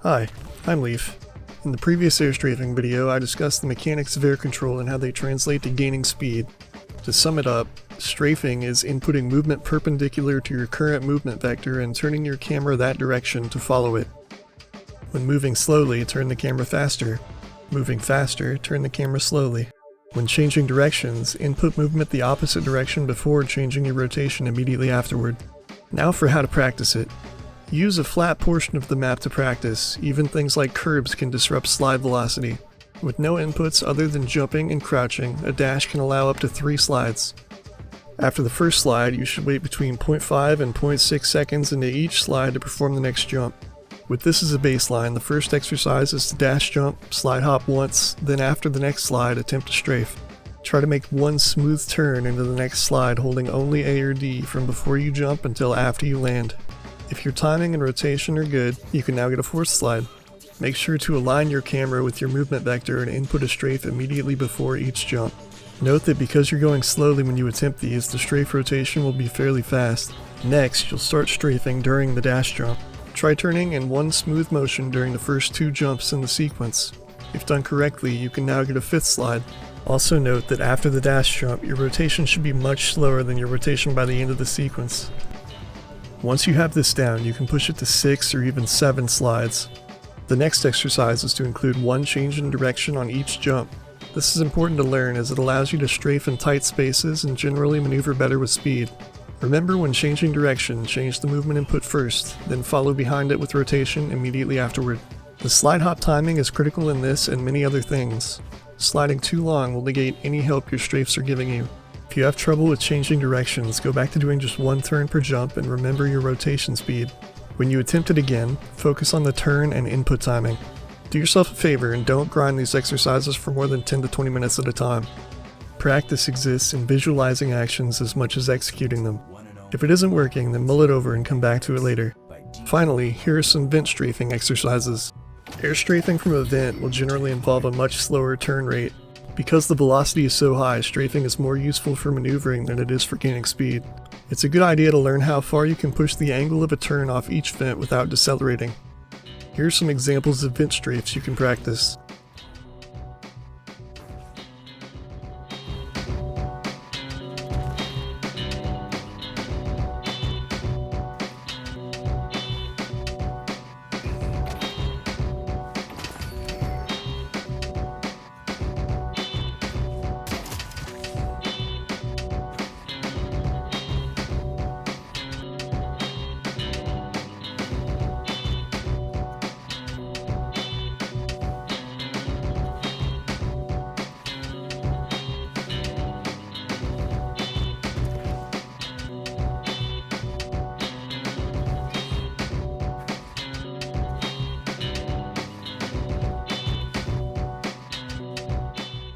Hi, I'm Leaf. In the previous air strafing video, I discussed the mechanics of air control and how they translate to gaining speed. To sum it up, strafing is inputting movement perpendicular to your current movement vector and turning your camera that direction to follow it. When moving slowly, turn the camera faster. Moving faster, turn the camera slowly. When changing directions, input movement the opposite direction before changing your rotation immediately afterward. Now for how to practice it. Use a flat portion of the map to practice. Even things like curbs can disrupt slide velocity. With no inputs other than jumping and crouching, a dash can allow up to 3 slides. After the first slide, you should wait between 0.5 and 0.6 seconds into each slide to perform the next jump. With this as a baseline, the first exercise is to dash jump, slide hop once, then after the next slide, attempt to strafe. Try to make one smooth turn into the next slide holding only A or D from before you jump until after you land. If your timing and rotation are good, you can now get a 4th slide. Make sure to align your camera with your movement vector and input a strafe immediately before each jump. Note that because you're going slowly when you attempt these, the strafe rotation will be fairly fast. Next, you'll start strafing during the dash jump. Try turning in one smooth motion during the first 2 jumps in the sequence. If done correctly, you can now get a 5th slide. Also note that after the dash jump, your rotation should be much slower than your rotation by the end of the sequence. Once you have this down, you can push it to 6 or even 7 slides. The next exercise is to include one change in direction on each jump. This is important to learn as it allows you to strafe in tight spaces and generally maneuver better with speed. Remember, when changing direction, change the movement input first, then follow behind it with rotation immediately afterward. The slide hop timing is critical in this and many other things. Sliding too long will negate any help your strafes are giving you. If you have trouble with changing directions, go back to doing just one turn per jump and remember your rotation speed. When you attempt it again, focus on the turn and input timing. Do yourself a favor and don't grind these exercises for more than 10 to 20 minutes at a time. Practice exists in visualizing actions as much as executing them. If it isn't working, then mull it over and come back to it later. Finally, here are some vent strafing exercises. Air strafing from a vent will generally involve a much slower turn rate. Because the velocity is so high, strafing is more useful for maneuvering than it is for gaining speed. It's a good idea to learn how far you can push the angle of a turn off each vent without decelerating. Here are some examples of vent strafes you can practice.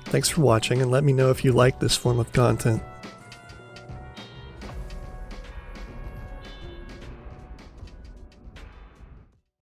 Thanks for watching, and let me know if you like this form of content.